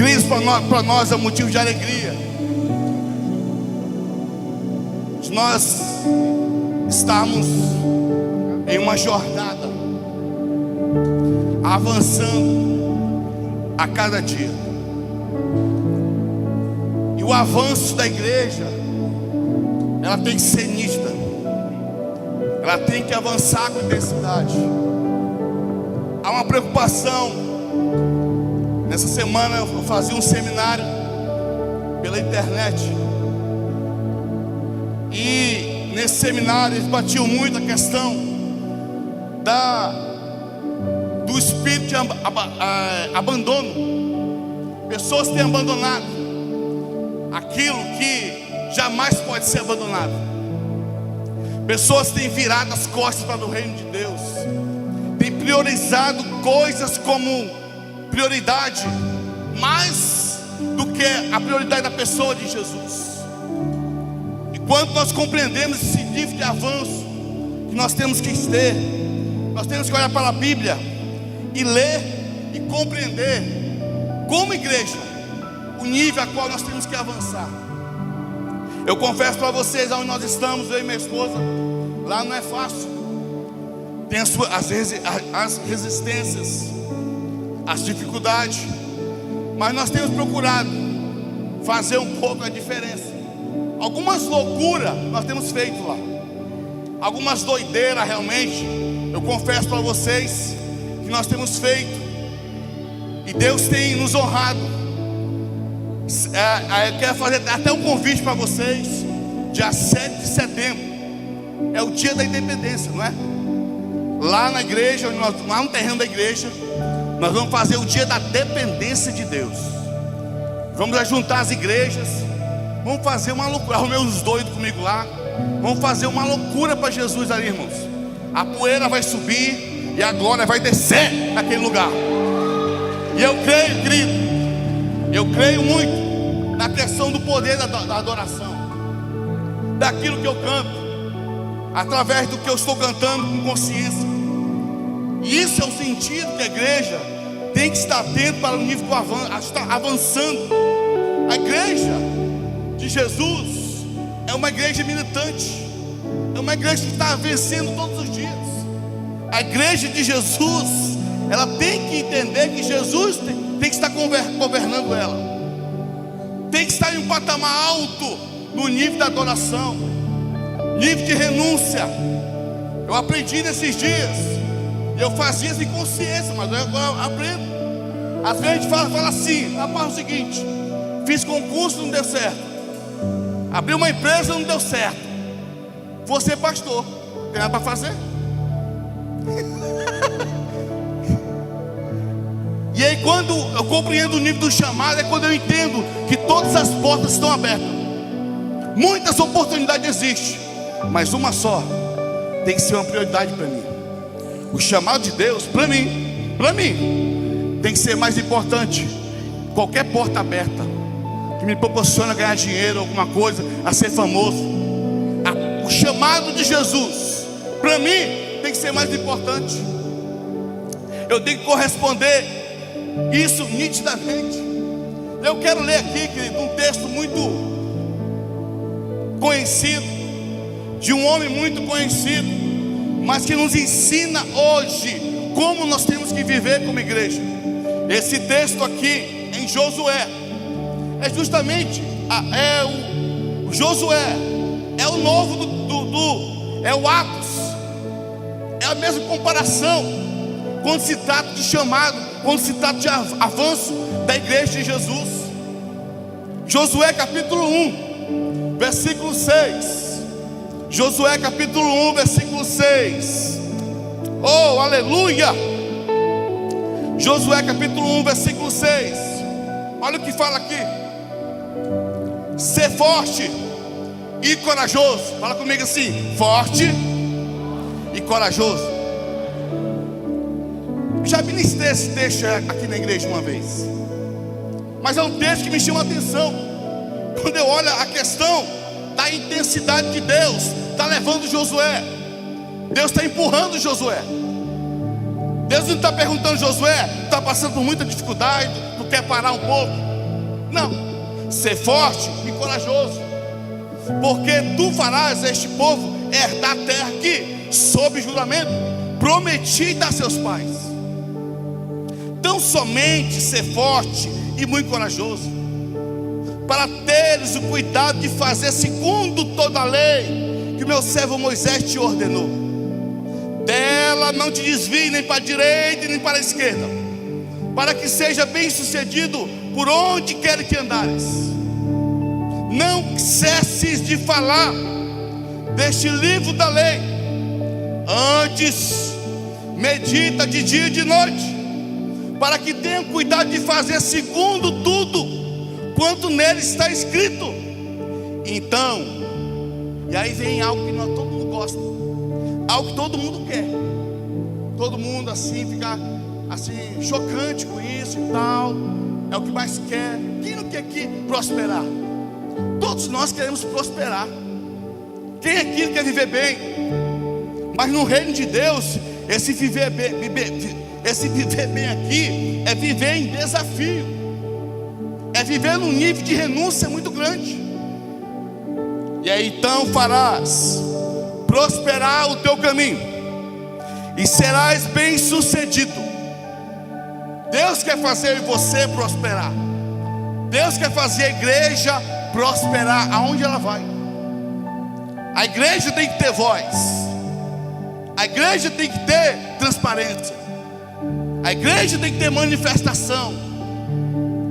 Crise para nós é motivo de alegria. De nós estarmos em uma jornada, avançando a cada dia. E o avanço da igreja, ela tem que ser nítida. Ela tem que avançar com intensidade. Há uma preocupação. Nessa semana eu fazia um seminário pela internet. E nesse seminário eles batiam muito a questão do espírito de abandono. Pessoas têm abandonado aquilo que jamais pode ser abandonado. Pessoas têm virado as costas para o reino de Deus, têm priorizado coisas como prioridade, mais do que a prioridade da pessoa de Jesus. E quando nós compreendemos esse nível de avanço que nós temos que ter, nós temos que olhar para a Bíblia e ler e compreender, como igreja, o nível a qual nós temos que avançar. Eu confesso para vocês, onde nós estamos, eu e minha esposa, lá não é fácil. Tem as resistências, as dificuldades, mas nós temos procurado fazer um pouco a diferença. Algumas loucuras nós temos feito lá, algumas doideiras realmente, eu confesso para vocês que nós temos feito, e Deus tem nos honrado. Eu quero fazer até um convite para vocês. Dia 7 de setembro é o dia da independência, não é? Lá na igreja, lá no terreno da igreja, nós vamos fazer o dia da dependência de Deus. Vamos juntar as igrejas, vamos fazer uma loucura. Arrumei uns doidos comigo lá. Vamos fazer uma loucura para Jesus ali, irmãos. A poeira vai subir e a glória vai descer naquele lugar. E eu creio, querido, eu creio muito na questão do poder da adoração, daquilo que eu canto, através do que eu estou cantando com consciência. E isso é o sentido que a igreja tem que estar atento para o nível que está avançando. A igreja de Jesus é uma igreja militante, é uma igreja que está vencendo todos os dias. A igreja de Jesus, ela tem que entender que Jesus tem que estar governando ela, tem que estar em um patamar alto no nível da adoração, nível de renúncia. Eu aprendi nesses dias, eu fazia sem consciência, mas agora eu aprendo. Às vezes a gente fala assim: rapaz, é o seguinte, fiz concurso, não deu certo, abri uma empresa, não deu certo, você pastor, tem nada para fazer? E aí quando eu compreendo o nível do chamado, é quando eu entendo que todas as portas estão abertas. Muitas oportunidades existem, mas uma só tem que ser uma prioridade para mim. O chamado de Deus, para mim, tem que ser mais importante. Qualquer porta aberta que me proporciona ganhar dinheiro, alguma coisa, a ser famoso. O chamado de Jesus, para mim, tem que ser mais importante. Eu tenho que corresponder isso nitidamente. Eu quero ler aqui, querido, um texto muito conhecido, de um homem muito conhecido, mas que nos ensina hoje como nós temos que viver como igreja. Esse texto aqui em Josué é justamente o Josué é o novo é o Atos, é a mesma comparação quando se trata de chamado, quando se trata de avanço da igreja de Jesus. Josué capítulo 1, versículo 6. Josué capítulo 1, versículo 6. Oh, aleluia! Josué capítulo 1, versículo 6. Olha o que fala aqui: ser forte e corajoso. Fala comigo assim: forte e corajoso. Já ministrei esse texto aqui na igreja uma vez, mas é um texto que me chama a atenção. Quando eu olho a questão da intensidade que Deus está levando Josué, Deus está empurrando Josué. Deus não está perguntando: Josué, está passando por muita dificuldade, tu quer parar um pouco? Não, ser forte e corajoso, porque tu farás este povo herdar a terra que, sob juramento, prometi a seus pais. Tão somente ser forte e muito corajoso, para teres o cuidado de fazer segundo toda a lei que meu servo Moisés te ordenou. Dela não te desvie nem para a direita nem para a esquerda, para que seja bem sucedido por onde quer que andares. Não cesses de falar deste livro da lei, antes medita de dia e de noite, para que tenha cuidado de fazer segundo tudo quanto nele está escrito. Então, e aí vem algo que todo mundo gosta, algo que todo mundo quer. Todo mundo assim fica assim chocante com isso e tal. É o que mais quer. Quem não quer aqui prosperar? Todos nós queremos prosperar. Quem aqui quer viver bem? Mas no reino de Deus, esse viver bem aqui é viver em desafio, é viver num nível de renúncia muito grande. E aí então farás prosperar o teu caminho e serás bem sucedido. Deus quer fazer você prosperar. Deus quer fazer a igreja prosperar aonde ela vai. A igreja tem que ter voz, a igreja tem que ter transparência, a igreja tem que ter manifestação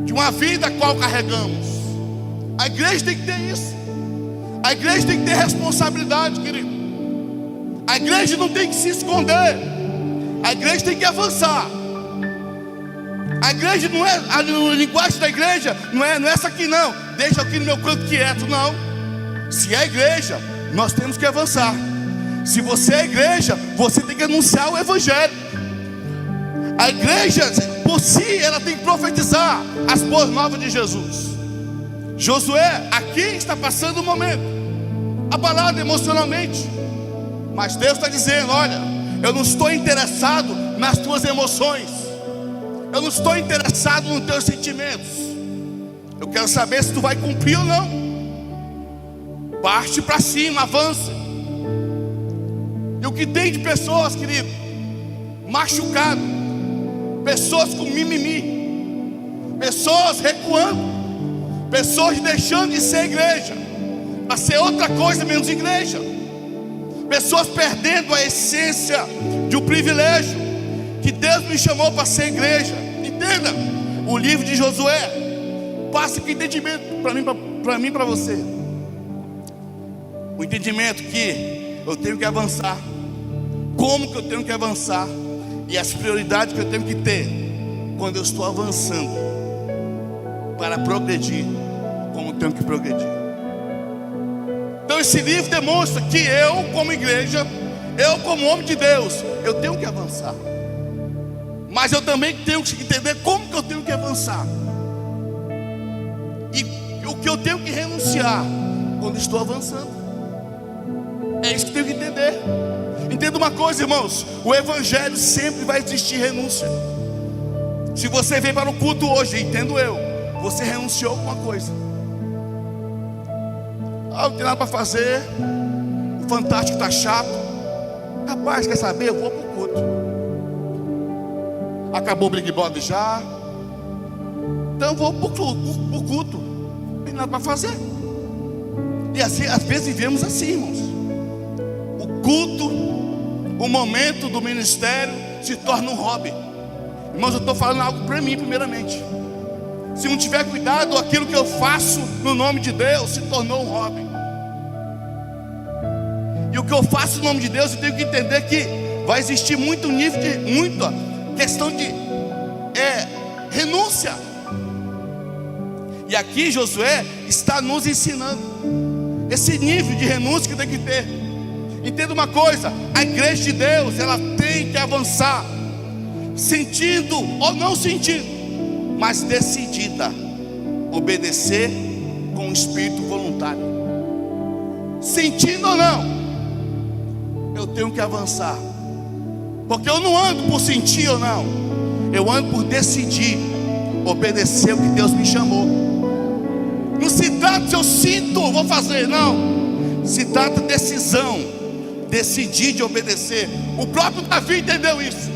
de uma vida a qual carregamos. A igreja tem que ter isso. A igreja tem que ter responsabilidade, querido. A igreja não tem que se esconder. A igreja tem que avançar. A igreja não é, a linguagem da igreja não é essa aqui não. Deixa aqui no meu canto quieto, não. Se é igreja, nós temos que avançar. Se você é igreja, você tem que anunciar o evangelho. A igreja, por si, ela tem que profetizar as boas novas de Jesus. Josué, aqui está passando um momento abalado emocionalmente, mas Deus está dizendo: olha, eu não estou interessado nas tuas emoções, eu não estou interessado nos teus sentimentos. Eu quero saber se tu vai cumprir ou não. Parte para cima, avança. E o que tem de pessoas, querido, machucado, pessoas com mimimi, pessoas recuando, pessoas deixando de ser igreja para ser outra coisa menos igreja, pessoas perdendo a essência de um privilégio que Deus me chamou para ser igreja. Entenda, o livro de Josué passa com entendimento para mim, para você. O entendimento que eu tenho que avançar, como que eu tenho que avançar, e as prioridades que eu tenho que ter quando eu estou avançando para progredir, como eu tenho que progredir. Então esse livro demonstra que eu como igreja, eu como homem de Deus, eu tenho que avançar. Mas eu também tenho que entender como que eu tenho que avançar, e o que eu tenho que renunciar quando estou avançando. É isso que eu tenho que entender. Entenda uma coisa, irmãos: o evangelho sempre vai existir renúncia. Se você vem para o culto hoje, entendo eu, você renunciou a alguma coisa. Ah, não tem nada para fazer, o Fantástico está chato. Rapaz, quer saber? Eu vou para o culto. Acabou o Big Brother já, então eu vou para o culto. Não tem nada para fazer. E assim, às vezes vivemos assim, irmãos. O culto, o momento do ministério se torna um hobby. Irmãos, eu estou falando algo para mim primeiramente. Se não tiver cuidado, aquilo que eu faço no nome de Deus se tornou um hobby. E o que eu faço no nome de Deus, eu tenho que entender que vai existir muita questão de renúncia. E aqui Josué está nos ensinando esse nível de renúncia que tem que ter. Entenda uma coisa: a igreja de Deus, ela tem que avançar, sentindo ou não sentindo, mas decidida, obedecer com um espírito voluntário. Sentindo ou não, eu tenho que avançar, porque eu não ando por sentir ou não, eu ando por decidir obedecer o que Deus me chamou. trata se eu sinto, vou fazer. Não. Se trata de decisão. Decidir de obedecer. O próprio Davi entendeu isso.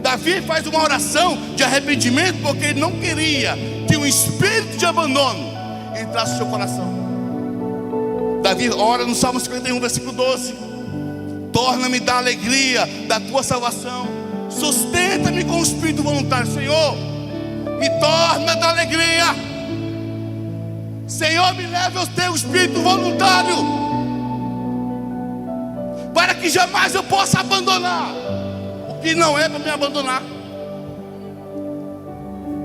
Davi faz uma oração de arrependimento porque ele não queria que um espírito de abandono entrasse no seu coração. Davi ora no Salmo 51, versículo 12: torna-me da alegria da tua salvação, sustenta-me com o espírito voluntário. Senhor, me torna da alegria. Senhor, me leve ao teu espírito voluntário, para que jamais eu possa abandonar o que não é para me abandonar.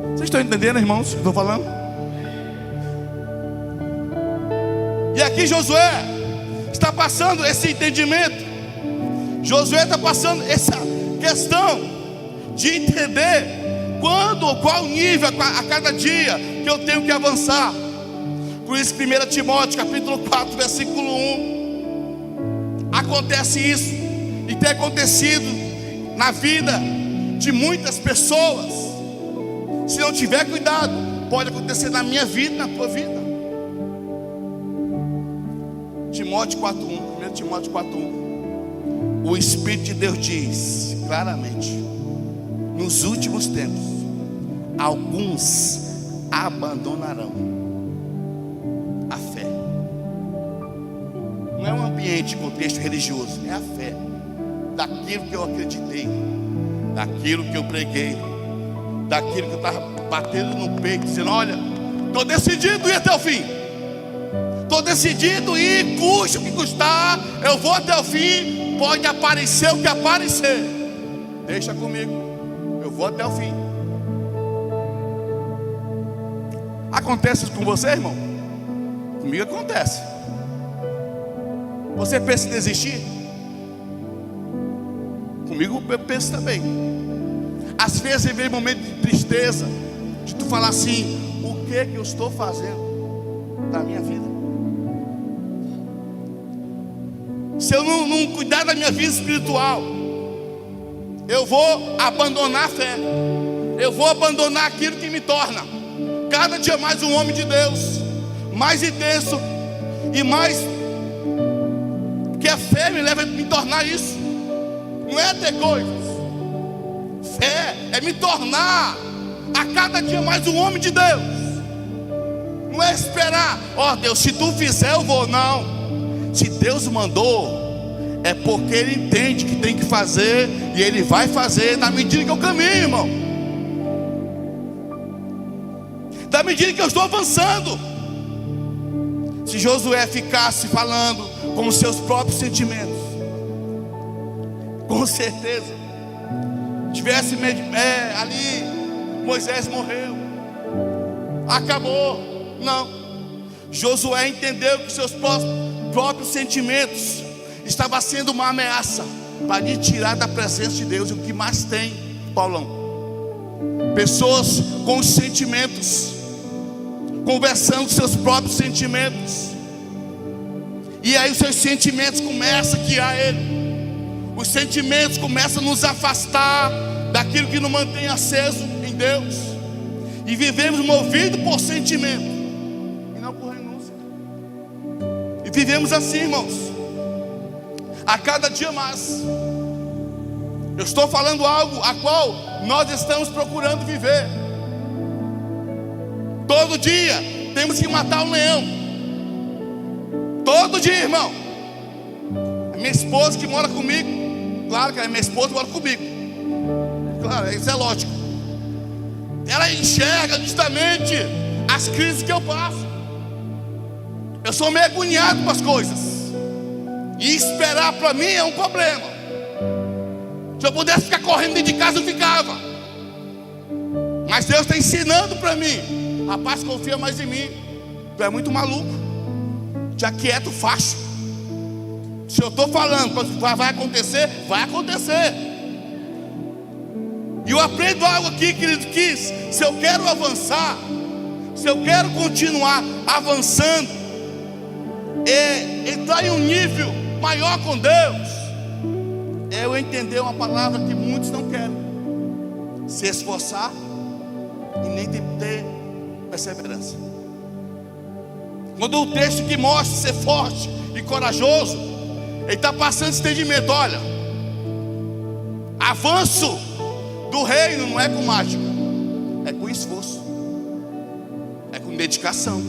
Vocês estão entendendo, irmãos, o que eu estou falando? E aqui Josué está passando esse entendimento. Josué está passando essa questão de entender quando, qual nível a cada dia que eu tenho que avançar. Por isso 1 Timóteo capítulo 4 versículo 1, acontece isso, e tem acontecido na vida de muitas pessoas. Se não tiver cuidado, pode acontecer na minha vida, na tua vida. Timóteo 4:1, 1 Timóteo 4:1, o Espírito de Deus diz claramente: nos últimos tempos alguns abandonarão a fé. Não é um ambiente, contexto religioso, é a fé daquilo que eu acreditei, daquilo que eu preguei, daquilo que eu estava batendo no peito, dizendo: olha, estou decidido a ir até o fim, estou decidido a ir, custe o que custar, eu vou até o fim, pode aparecer o que aparecer, deixa comigo, eu vou até o fim. Acontece isso com você, irmão? Comigo acontece. Você pensa em desistir? Comigo eu penso também. Às vezes vem momento de tristeza, de tu falar assim: o que eu estou fazendo da minha vida? Se eu não cuidar da minha vida espiritual, eu vou abandonar a fé, eu vou abandonar aquilo que me torna cada dia mais um homem de Deus, mais intenso e mais, que a fé me leva a me tornar isso. Não é ter coisas, fé é me tornar a cada dia mais um homem de Deus. Não é esperar: ó Deus, se tu fizer eu vou. Não, se Deus mandou, é porque Ele entende que tem que fazer, e Ele vai fazer na medida que eu caminho, irmão, da medida que eu estou avançando. Se Josué ficasse falando com os seus próprios sentimentos, com certeza tivesse ali, Moisés morreu, acabou. Não, Josué entendeu que seus próprios sentimentos estavam sendo uma ameaça para lhe tirar da presença de Deus. E o que mais tem, Paulão? Pessoas com os sentimentos, conversando com seus próprios sentimentos, e aí os seus sentimentos começam a guiar ele. Os sentimentos começam a nos afastar daquilo que nos mantém aceso em Deus, e vivemos movidos por sentimento e não por renúncia. E vivemos assim, irmãos, a cada dia mais. Eu estou falando algo a qual nós estamos procurando viver. Todo dia temos que matar um leão. Todo dia, irmão. A minha esposa que mora comigo, claro que a minha esposa mora comigo, claro, isso é lógico, ela enxerga justamente as crises que eu passo. Eu sou meio agoniado com as coisas, e esperar para mim é um problema. Se eu pudesse ficar correndo dentro de casa, eu ficava. Mas Deus está ensinando para mim: rapaz, confia mais em mim. Tu é muito maluco, te aquieta o facho. Se eu estou falando, vai acontecer, vai acontecer. E eu aprendo algo aqui, querido, que se eu quero avançar, se eu quero continuar avançando, entrar em um nível maior com Deus, é eu entender uma palavra que muitos não querem: se esforçar e nem ter perseverança. Quando o texto que mostra ser forte e corajoso, ele está passando esse entendimento. Olha, avanço do reino não é com mágica, é com esforço, é com dedicação,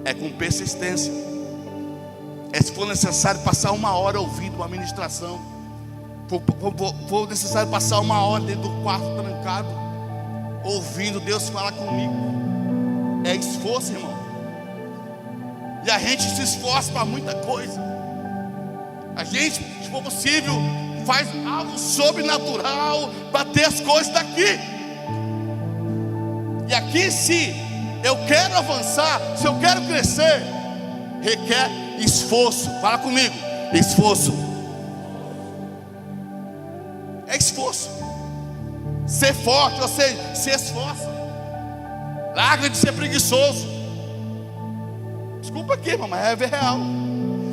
é com persistência. É se for necessário passar 1 hora ouvindo uma ministração, for necessário passar 1 hora dentro do quarto trancado, ouvindo Deus falar comigo. É esforço, irmão. E a gente se esforça para muita coisa. A gente, se for possível, faz algo sobrenatural para ter as coisas daqui. E aqui, se eu quero avançar, se eu quero crescer, requer esforço. Fala comigo, esforço. É esforço. Ser forte, você se esforça. Larga de ser preguiçoso. Desculpa aqui, irmão, mas é real.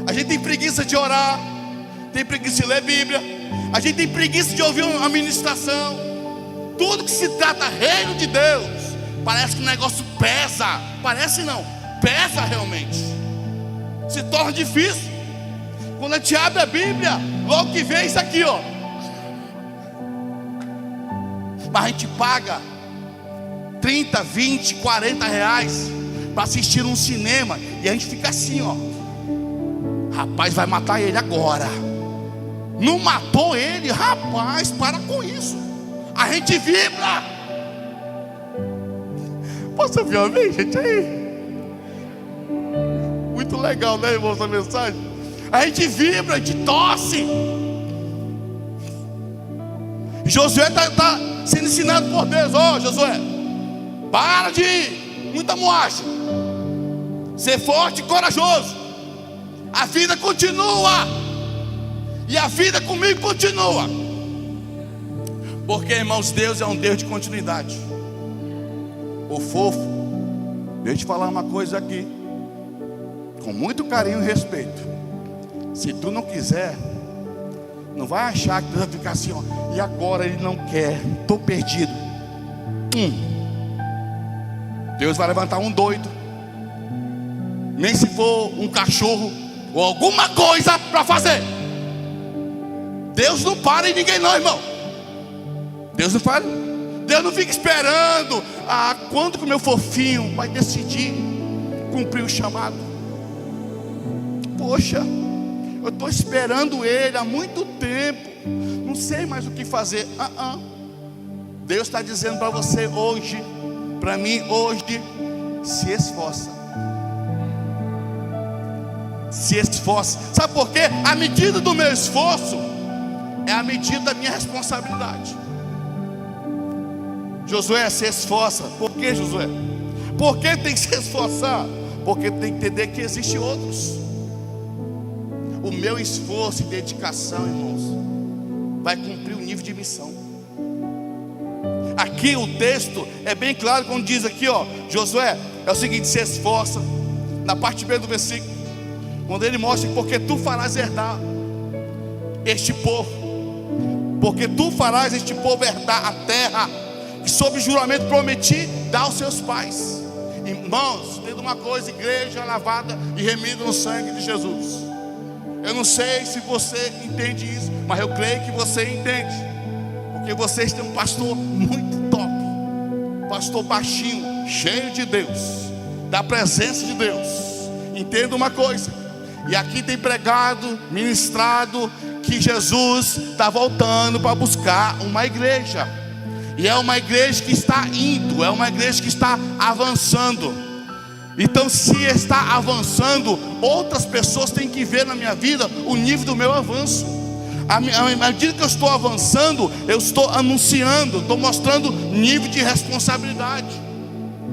A gente tem preguiça de orar, tem preguiça de ler Bíblia, a gente tem preguiça de ouvir uma ministração. Tudo que se trata reino de Deus, parece que o negócio pesa. Parece não, pesa realmente. Se torna difícil. Quando a gente abre a Bíblia, logo que vem isso aqui, ó. Mas a gente paga 30, 20, 40 reais para assistir um cinema, e a gente fica assim, ó. Rapaz, vai matar ele agora. Não matou ele? Rapaz, para com isso. A gente vibra. Posso ouvir uma vez, gente, aí? Muito legal, né, irmão, essa mensagem? A gente vibra, a gente tosse. Josué está sendo ensinado por Deus. Ó, Josué, para de muita moagem. Ser forte e corajoso. A vida continua. E a vida comigo continua. Porque, irmãos, Deus é um Deus de continuidade. O fofo, deixa eu te falar uma coisa aqui, com muito carinho e respeito. Se tu não quiser, não vai achar que tu vai ficar assim, ó. E agora ele não quer, estou perdido. Deus vai levantar um doido, nem se for um cachorro ou alguma coisa para fazer. Deus não para em ninguém não, irmão. Deus não para. Deus não fica esperando quando que o meu fofinho vai decidir cumprir o chamado. Poxa, eu estou esperando ele há muito tempo, não sei mais o que fazer. Deus está dizendo para você hoje, para mim hoje, se esforça. Se esforça. Sabe por quê? A medida do meu esforço é a medida da minha responsabilidade. Josué, se esforça. Por que, Josué? Por que tem que se esforçar? Porque tem que entender que existem outros. O meu esforço e dedicação, irmãos, vai cumprir o nível de missão. Aqui o texto é bem claro quando diz aqui, ó, Josué, é o seguinte: se esforça. Na parte B do versículo, quando ele mostra que porque tu farás herdar este povo, porque tu farás este povo herdar a terra que sob juramento prometi dar aos seus pais. Irmãos, entenda uma coisa: igreja lavada e remida no sangue de Jesus. Eu não sei se você entende isso, mas eu creio que você entende, porque vocês têm um pastor muito top, pastor baixinho, cheio de Deus, da presença de Deus. Entenda uma coisa, e aqui tem pregado, ministrado, que Jesus está voltando para buscar uma igreja. E é uma igreja que está indo, é uma igreja que está avançando. Então, se está avançando, outras pessoas têm que ver na minha vida o nível do meu avanço. À medida que eu estou avançando, eu estou anunciando, estou mostrando nível de responsabilidade.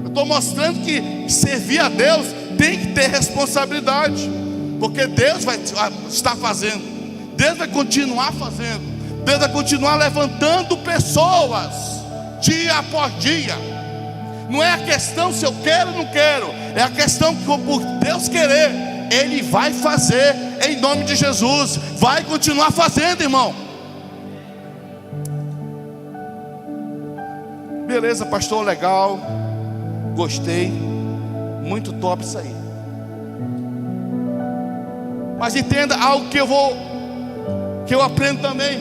Eu estou mostrando que servir a Deus tem que ter responsabilidade, porque Deus vai estar fazendo, Deus vai continuar fazendo, Deus vai continuar levantando pessoas dia após dia. Não é a questão se eu quero ou não quero, é a questão que por Deus querer, Ele vai fazer em nome de Jesus. Vai continuar fazendo, irmão. Beleza, pastor, legal, gostei, muito top isso aí. Mas entenda algo que eu aprendo também.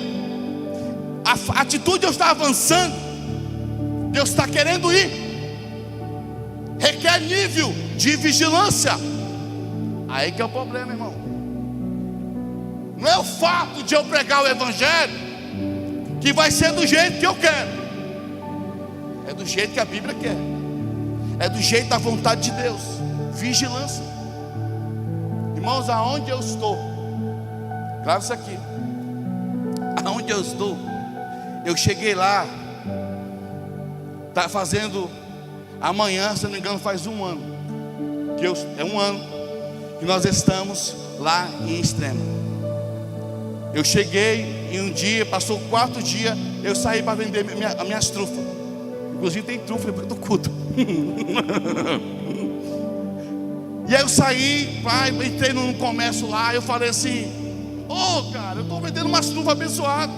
A atitude de eu estar avançando, Deus está querendo ir, requer nível de vigilância. Aí que é o problema, irmão. Não é o fato de eu pregar o evangelho que vai ser do jeito que eu quero. É do jeito que a Bíblia quer. É do jeito da vontade de Deus. Vigilância. Irmãos, aonde eu estou, claro isso aqui, aonde eu estou, eu cheguei lá, está fazendo, amanhã, se não me engano, faz um ano, é um ano que nós estamos lá em Extrema. Eu cheguei e um dia, passou 4 dias, eu saí para vender as minhas trufas. Inclusive tem trufa depois do culto. E aí eu saí, entrei num comércio lá, eu falei assim: cara, eu estou vendendo umas trufas abençoadas.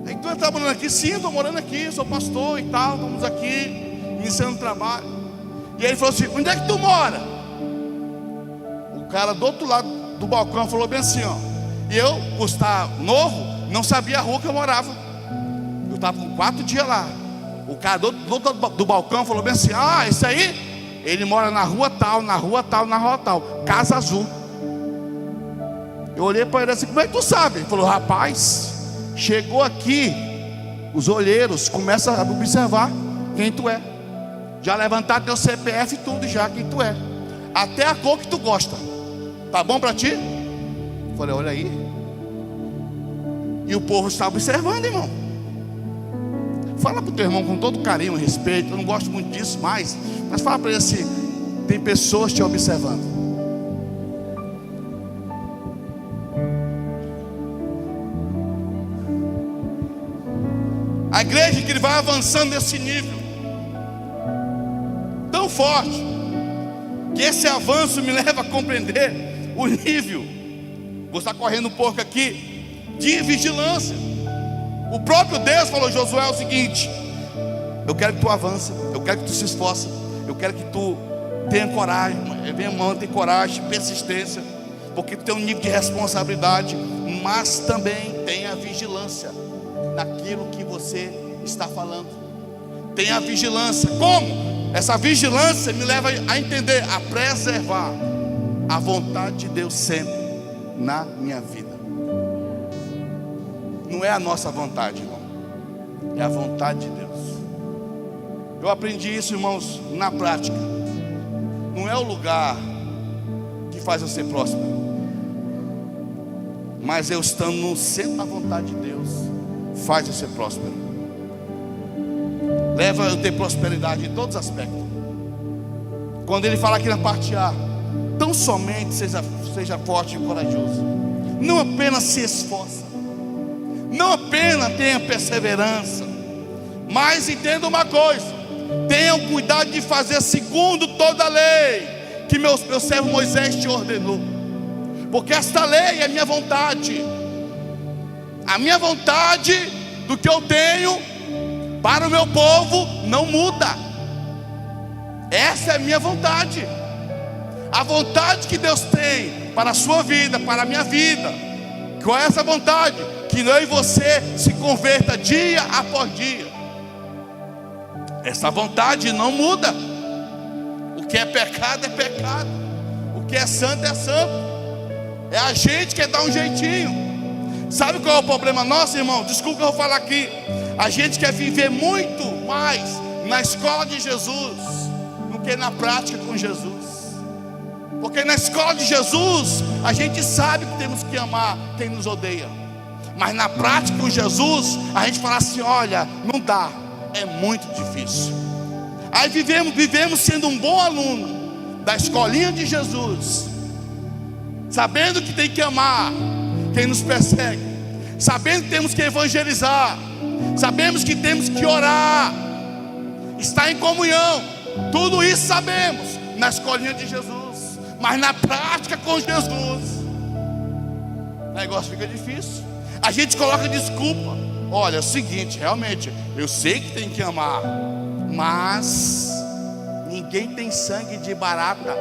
Aí tu está morando aqui? Sim, estou morando aqui, sou pastor e tal, estamos aqui, iniciando trabalho. E aí ele falou assim: onde é que tu mora? O cara do outro lado do balcão falou bem assim, E eu, por estar novo, não sabia a rua que eu morava. Eu estava com 4 dias lá. O cara do balcão falou bem assim: esse aí, ele mora na rua tal, na rua tal, na rua tal, Casa Azul. Eu olhei para ele assim: como é que tu sabe? Ele falou: rapaz, chegou aqui, os olheiros começam a observar quem tu é. Já levantaram teu CPF e tudo, já quem tu é. Até a cor que tu gosta. Tá bom para ti? Eu falei: olha aí. E o povo está observando, irmão. Fala para o teu irmão com todo carinho e respeito. Eu não gosto muito disso mais, mas fala para ele assim: tem pessoas te observando. A igreja que ele vai avançando nesse nível tão forte, que esse avanço me leva a compreender o nível, vou estar correndo um pouco aqui, de vigilância. O próprio Deus falou: Josué, é o seguinte, eu quero que tu avance, eu quero que tu se esforce, eu quero que tu tenha coragem, tenha coragem, persistência, porque tu tem um nível de responsabilidade, mas também tenha vigilância naquilo que você está falando. Tenha vigilância. Como? Essa vigilância me leva a entender, a preservar a vontade de Deus sempre na minha vida. Não é a nossa vontade, irmão, é a vontade de Deus. Eu aprendi isso, irmãos, na prática. Não é o lugar que faz eu ser próspero, mas eu estando no centro da vontade de Deus faz eu ser próspero. Leva eu ter prosperidade em todos os aspectos. Quando ele fala aqui na parte A: tão somente seja forte e corajoso. Não apenas se esforça, não apenas tenha perseverança, mas entenda uma coisa: tenham cuidado de fazer segundo toda a lei que meu servo Moisés te ordenou, porque esta lei é minha vontade. A minha vontade do que eu tenho para o meu povo não muda. Essa é a minha vontade. A vontade que Deus tem para a sua vida, para a minha vida. Qual é essa vontade? Que eu e você se converta dia após dia. Essa vontade não muda. O que é pecado é pecado, o que é santo é santo. É a gente que quer dar um jeitinho. Sabe qual é o problema nosso, irmão? Desculpa que eu vou falar aqui. A gente quer viver muito mais na escola de Jesus do que na prática com Jesus. Porque na escola de Jesus a gente sabe que temos que amar quem nos odeia, mas na prática com Jesus a gente fala assim: olha, não dá, é muito difícil. Aí vivemos sendo um bom aluno da escolinha de Jesus, sabendo que tem que amar quem nos persegue, sabendo que temos que evangelizar, sabemos que temos que orar, estar em comunhão. Tudo isso sabemos na escolinha de Jesus, mas na prática com Jesus o negócio fica difícil. A gente coloca desculpa: olha, é o seguinte, realmente eu sei que tem que amar, mas ninguém tem sangue de barata.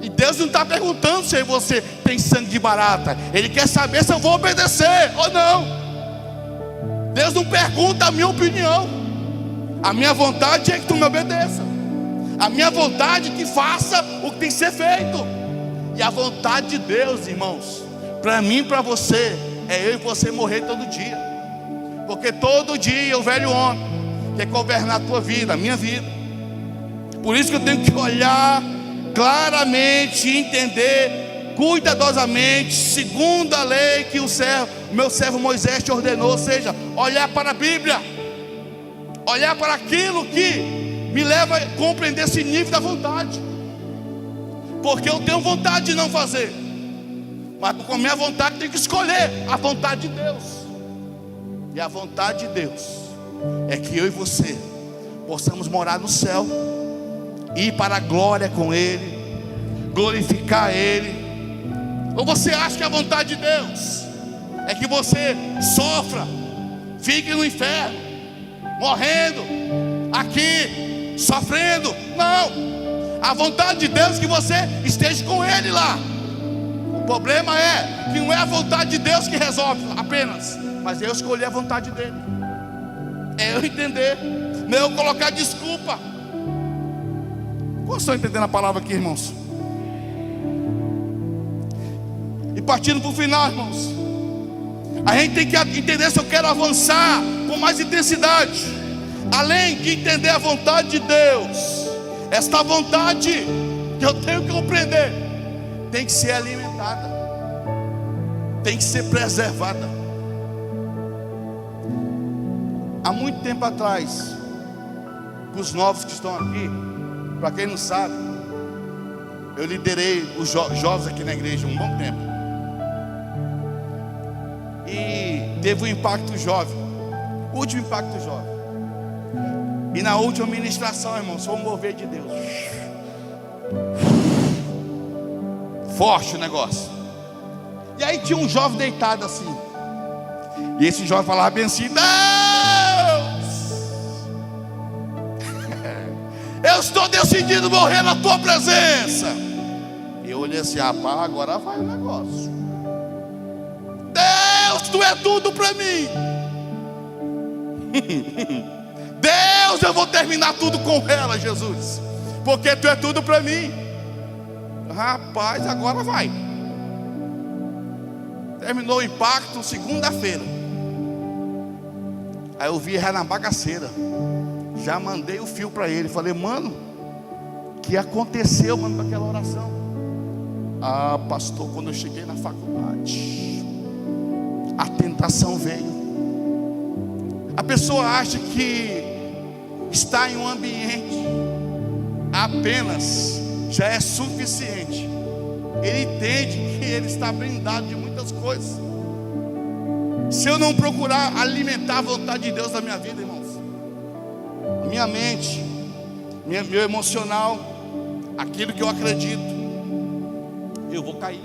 E Deus não está perguntando se você tem sangue de barata. Ele quer saber se eu vou obedecer ou não. Deus não pergunta a minha opinião. A minha vontade é que tu me obedeça. A minha vontade é que faça o que tem que ser feito. E a vontade de Deus, irmãos, para mim e para você, é eu e você morrer todo dia. Porque todo dia o velho homem quer governar a tua vida, a minha vida. Por isso que eu tenho que olhar claramente, entender cuidadosamente, segundo a lei que o meu servo Moisés te ordenou. Ou seja, olhar para a Bíblia, olhar para aquilo que me leva a compreender esse nível da vontade. Porque eu tenho vontade de não fazer, mas com a minha vontade eu tenho que escolher a vontade de Deus. E a vontade de Deus é que eu e você possamos morar no céu, ir para a glória com Ele, glorificar Ele. Ou você acha que a vontade de Deus é que você sofra, fique no inferno, morrendo aqui, sofrendo? Não. A vontade de Deus é que você esteja com Ele lá. O problema é que não é a vontade de Deus que resolve apenas, mas eu escolher a vontade dEle. É eu entender, não é eu colocar desculpa. Vocês estão entendendo a palavra aqui, irmãos? E partindo para o final, irmãos, a gente tem que entender se eu quero avançar com mais intensidade. Além de entender a vontade de Deus, esta vontade que eu tenho que compreender tem que ser alimentada, tem que ser preservada. Há muito tempo atrás, para os novos que estão aqui, para quem não sabe, eu liderei os jovens aqui na igreja um bom tempo. E teve um impacto jovem, o último impacto jovem. E na última ministração, irmãos, foi um mover de Deus. Forte o negócio. E aí tinha um jovem deitado assim. E esse jovem falava bem assim: Deus, eu estou decidido morrer na tua presença. E eu olhei assim: rapaz, agora vai o negócio. Deus, tu é tudo para mim. Deus, eu vou terminar tudo com ela, Jesus, porque tu é tudo para mim. Rapaz, agora vai. Terminou o impacto segunda-feira. Aí eu vi já na bagaceira. Já mandei o fio para ele. Falei: mano, o que aconteceu, mano, com aquela oração? Ah, pastor, quando eu cheguei na faculdade, a tentação veio. A pessoa acha que estar em um ambiente apenas já é suficiente. Ele entende que ele está blindado de muitas coisas. Se eu não procurar alimentar a vontade de Deus na minha vida, irmãos, minha mente, meu emocional, aquilo que eu acredito, eu vou cair.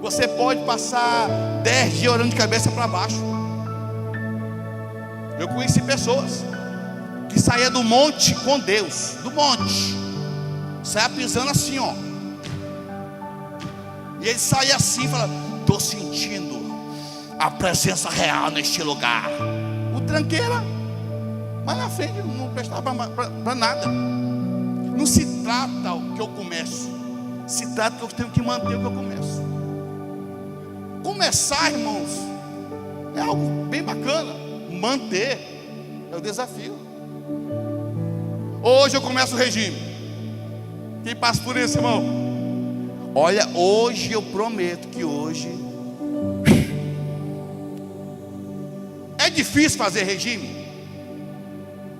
Você pode passar 10 dias orando de cabeça para baixo. Eu conheci pessoas que saíam do monte com Deus, do monte, saia pisando assim, ó. E ele saía assim e falava: estou sentindo a presença real neste lugar. O tranqueira, mas na frente não prestava para nada. Não se trata o que eu começo, se trata que eu tenho que manter o que eu começo. Começar, irmãos, é algo bem bacana. Manter é o desafio. Hoje eu começo o regime. Quem passa por isso, irmão? Olha, hoje eu prometo que hoje é difícil fazer regime.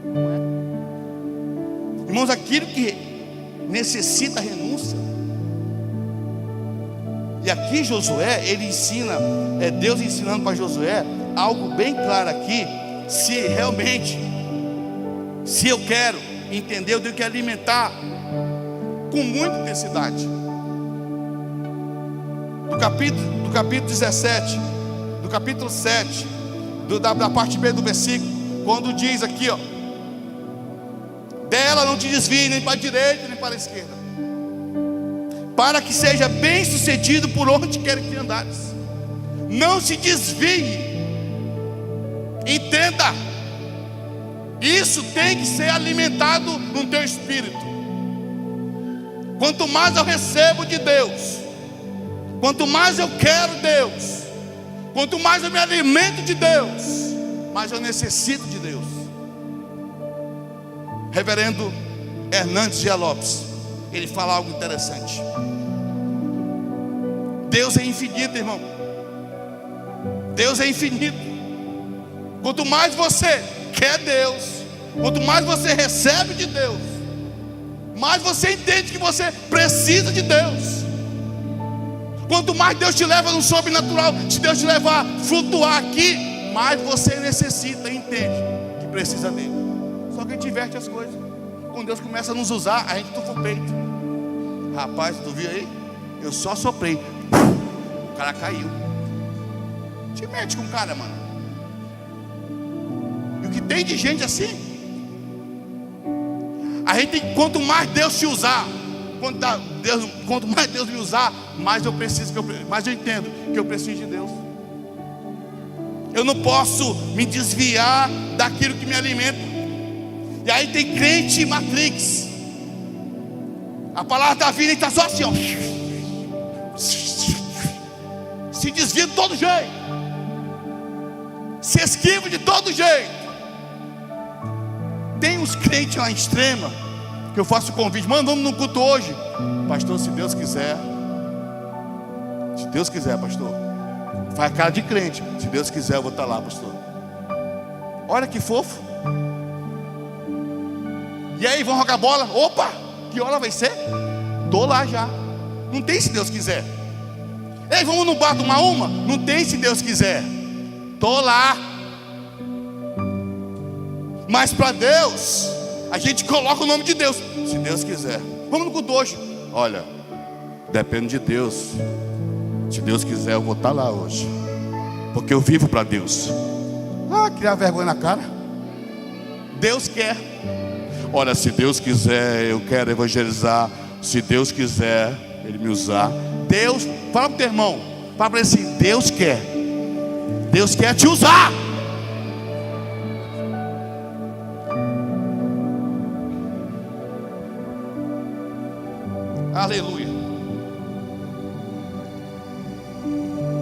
Não é? Irmãos, aquilo que necessita renúncia. E aqui Josué, ele ensina, Deus ensinando para Josué algo bem claro aqui. Se realmente, se eu quero entender, eu tenho que alimentar com muita intensidade. Do capítulo 17, do capítulo 7, da parte B do versículo, quando diz aqui, ó: dela não te desvie nem para a direita nem para a esquerda, para que seja bem sucedido por onde quer que andares. Não se desvie. Entenda, isso tem que ser alimentado no teu espírito. Quanto mais eu recebo de Deus, quanto mais eu quero Deus, quanto mais eu me alimento de Deus, mais eu necessito de Deus. Reverendo Hernandes Dias Lopes, ele fala algo interessante. Deus é infinito, irmão. Deus é infinito. Quanto mais você quer Deus, quanto mais você recebe de Deus, mais você entende que você precisa de Deus. Quanto mais Deus te leva no sobrenatural, se Deus te levar a flutuar aqui, mais você necessita e entende que precisa dele. Só que a gente inverte as coisas. Quando Deus começa a nos usar, a gente tufa o peito. Rapaz, tu viu aí? Eu só soprei, o cara caiu. Te mete com o cara, mano. E o que tem de gente assim? A gente tem, quanto mais Deus te usar, quanto mais Deus me usar, mais eu preciso, mais eu entendo que eu preciso de Deus. Eu não posso me desviar daquilo que me alimenta. E aí tem crente Matrix. A palavra está vindo e está só assim, ó. Se desvia de todo jeito, se esquiva de todo jeito. Tem uns crentes lá em Extrema que eu faço o convite: mano, vamos no culto hoje. Pastor, se Deus quiser. Se Deus quiser, pastor. Faz cara de crente. Se Deus quiser, eu vou estar lá, pastor. Olha que fofo. E aí, vamos jogar bola? Opa, que hora vai ser? Tô lá já. Não tem se Deus quiser. Ei, vamos no bar tomar uma? Não tem se Deus quiser. Tô lá. Mas para Deus, a gente coloca o nome de Deus. Se Deus quiser. Vamos no culto hoje. Olha, depende de Deus. Se Deus quiser, eu vou estar lá hoje, porque eu vivo para Deus. Criar vergonha na cara. Deus quer. Olha, se Deus quiser, eu quero evangelizar. Se Deus quiser Ele me usar. Deus, fala para o teu irmão, fala para ele assim: Deus quer. Deus quer te usar. Aleluia.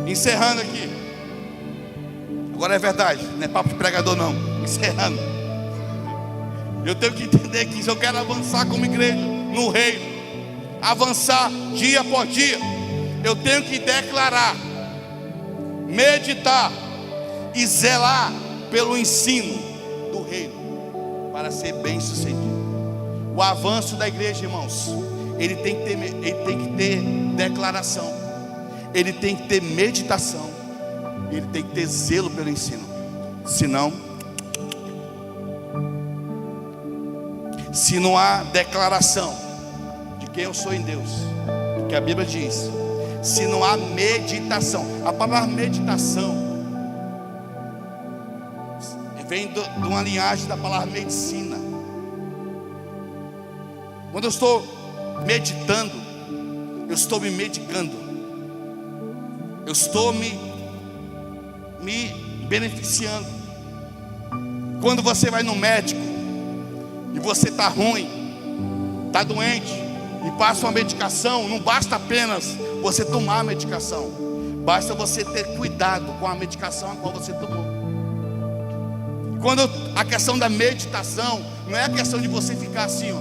Encerrando aqui. Agora é verdade, não é papo de pregador não. Encerrando. Eu tenho que entender que se eu quero avançar como igreja no reino, avançar dia por dia, eu tenho que declarar, meditar e zelar pelo ensino do reino, para ser bem sucedido. O avanço da igreja, irmãos, ele tem que ter declaração, ele tem que ter meditação, ele tem que ter zelo pelo ensino. Senão, se não há declaração de quem eu sou em Deus, que a Bíblia diz, se não há meditação, a palavra meditação vem de uma linhagem da palavra medicina. Quando eu estou meditando, eu estou me medicando, eu estou me beneficiando. Quando você vai no médico e você está ruim, está doente, e passa uma medicação, não basta apenas você tomar a medicação, basta você ter cuidado com a medicação a qual você tomou. Quando a questão da meditação não é a questão de você ficar assim, ó.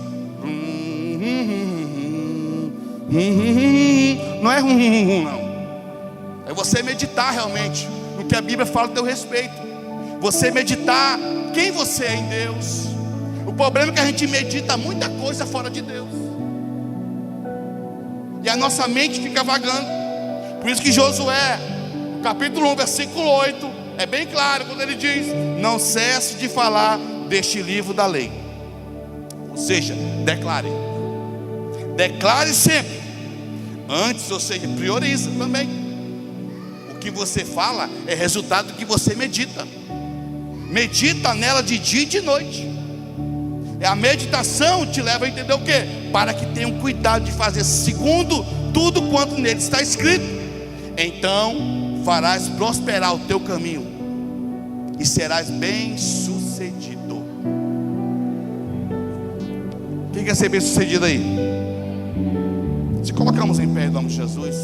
Não é não. É você meditar realmente no que a Bíblia fala a teu respeito. Você meditar quem você é em Deus. O problema é que a gente medita muita coisa fora de Deus, e a nossa mente fica vagando. Por isso que Josué, no capítulo 1, versículo 8, é bem claro quando ele diz: não cesse de falar deste livro da lei. Ou seja, declare. Declare sempre. Antes, ou seja, prioriza também. O que você fala é resultado do que você medita. Medita nela de dia e de noite. A meditação te leva a entender o quê? Para que tenham cuidado de fazer segundo tudo quanto nele está escrito. Então farás prosperar o teu caminho e serás bem sucedido. Quem quer ser bem sucedido aí? Se colocamos em pé em nome de Jesus.